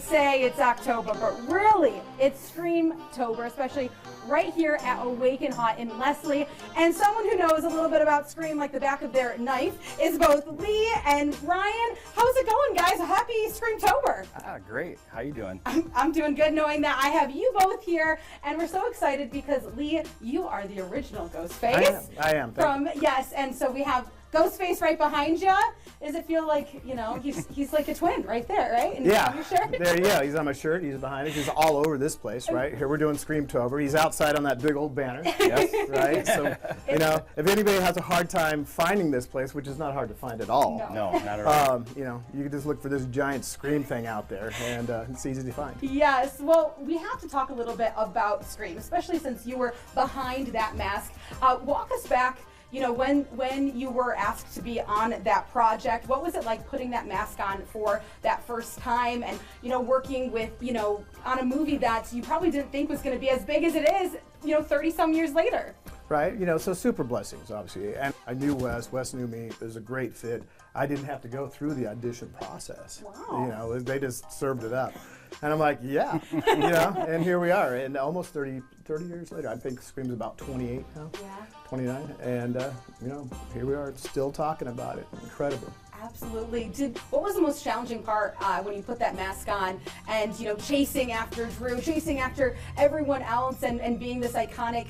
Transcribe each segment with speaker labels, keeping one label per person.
Speaker 1: say it's October, but really it's Scream-tober, especially right here at Awaken Haunt in Leslie. And someone who knows a little bit about Scream like the back of their knife is both Lee and Ryan. How's it going, guys? Happy Scream-tober.
Speaker 2: Great. How you doing?
Speaker 1: I'm doing good knowing that I have you both here, and we're so excited because Lee, you are the original Ghostface.
Speaker 2: I am.
Speaker 1: Yes, and so we have Ghostface right behind you. Does it feel like, you know, he's like a twin right there, right? And
Speaker 3: yeah,
Speaker 1: on your shirt?
Speaker 3: there you go. He's on my shirt. He's behind it. He's all over this place, right? Here we're doing Scream-tober. He's outside on that big old banner. Yes. Right? So, you know, if anybody has a hard time finding this place, which is not hard to find at all.
Speaker 2: No, not at all.
Speaker 3: You know, you can just look for this giant Scream thing out there, and it's easy to find.
Speaker 1: Yes. Well, we have to talk a little bit about Scream, especially since you were behind that mask. Walk us back. You know, when you were asked to be on that project, what was it like putting that mask on for that first time and, you know, working with, you know, on a movie that you probably didn't think was going to be as big as it is, you know, 30-some years later?
Speaker 3: Right, you know, so super blessings, obviously. And I knew Wes knew me, it was a great fit. I didn't have to go through the audition process.
Speaker 1: Wow.
Speaker 3: You know, they just served it up. And I'm like, yeah, you know, and here we are. And almost 30 years later, I think Scream's about 28 now,
Speaker 1: Yeah.
Speaker 3: 29. And, you know, here we are still talking about it. Incredible.
Speaker 1: Absolutely. What was the most challenging part when you put that mask on and, you know, chasing after Drew, chasing after everyone else and being this iconic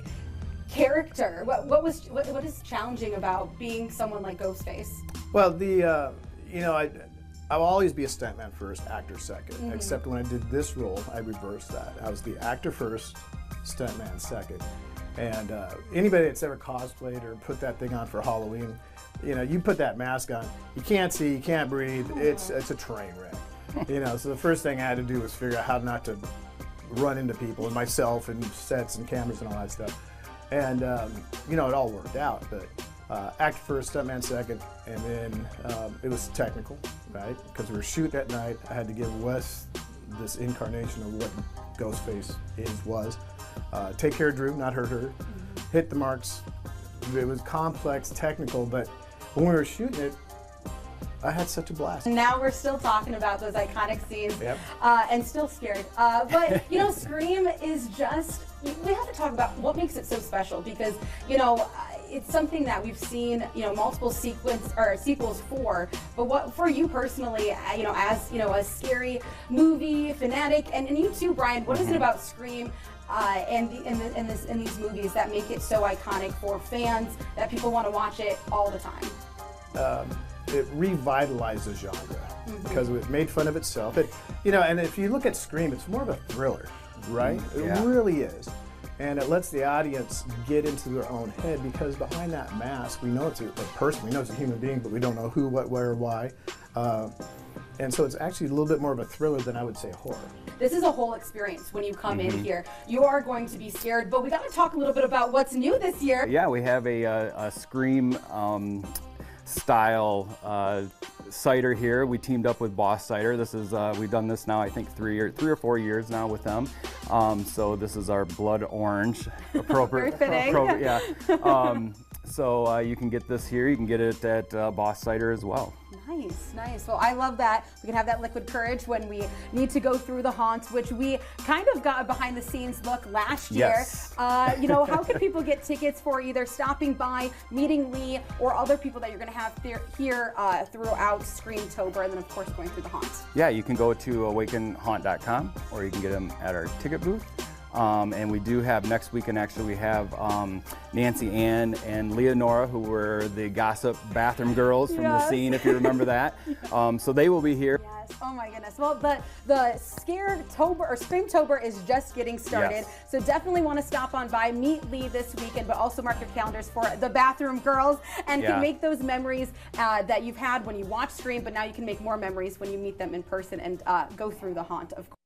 Speaker 1: character? What is challenging about being someone like Ghostface?
Speaker 3: Well, you know, I'll always be a stuntman first, actor second, except when I did this role, I reversed that. I was the actor first, stuntman second. And anybody that's ever cosplayed or put that thing on for Halloween, you know, you put that mask on, you can't see, you can't breathe, it's a train wreck. You know, so the first thing I had to do was figure out how not to run into people and myself and sets and cameras and all that stuff. And, you know, it all worked out, but actor first, stuntman second, and then it was technical, right? Because we were shooting at night, I had to give Wes this incarnation of what Ghostface was. Take care of Drew, not hurt her. Hit the marks. It was complex, technical, but when we were shooting it, I had such a blast.
Speaker 1: Now we're still talking about those iconic scenes,
Speaker 3: Yep.
Speaker 1: And still scared. But, you know, Scream is just, we have to talk about what makes it so special because, you know, it's something that we've seen, you know, multiple sequels for. But what for you personally, you know, as, you know, a scary movie fanatic, and you too, Brian, what is it about Scream and these movies that make it so iconic for fans that people want to watch it all the time?
Speaker 3: It revitalized the genre because it made fun of itself. You know, and if you look at Scream, it's more of a thriller, right?
Speaker 2: Yeah.
Speaker 3: It really is. And it lets the audience get into their own head because behind that mask, we know it's a person, we know it's a human being, but we don't know who, what, where, why. And so it's actually a little bit more of a thriller than I would say horror.
Speaker 1: This is a whole experience when you come in here. You are going to be scared, but we got to talk a little bit about what's new this year.
Speaker 2: Yeah, we have a Scream style cider here. We teamed up with Boss Cider. This is we've done this now I think 3 or 4 years now with them. So this is our blood orange, appropriate.
Speaker 1: Very fitting.
Speaker 2: Yeah. So you can get this here. You can get it at Boss Cider as well.
Speaker 1: Nice, nice. Well, I love that. We can have that liquid courage when we need to go through the haunts, which we kind of got a behind the scenes look last year.
Speaker 2: Yes.
Speaker 1: You know, how can people get tickets for either stopping by, meeting Lee, or other people that you're going to have here throughout Scream-tober, and then of course going through the haunts?
Speaker 2: Yeah, you can go to awakenhaunt.com or you can get them at our ticket booth. And we do have next weekend, actually, we have Nancy Ann and Leonora, who were the gossip bathroom girls from the scene, if you remember that. So they will be here.
Speaker 1: Yes. Oh my goodness. Well, the Scare-tober or Scream-tober is just getting started.
Speaker 2: Yes.
Speaker 1: So definitely want to stop on by, meet Lee this weekend, but also mark your calendars for the bathroom girls and can make those memories that you've had when you watch Scream, but now you can make more memories when you meet them in person and go through the haunt, of course.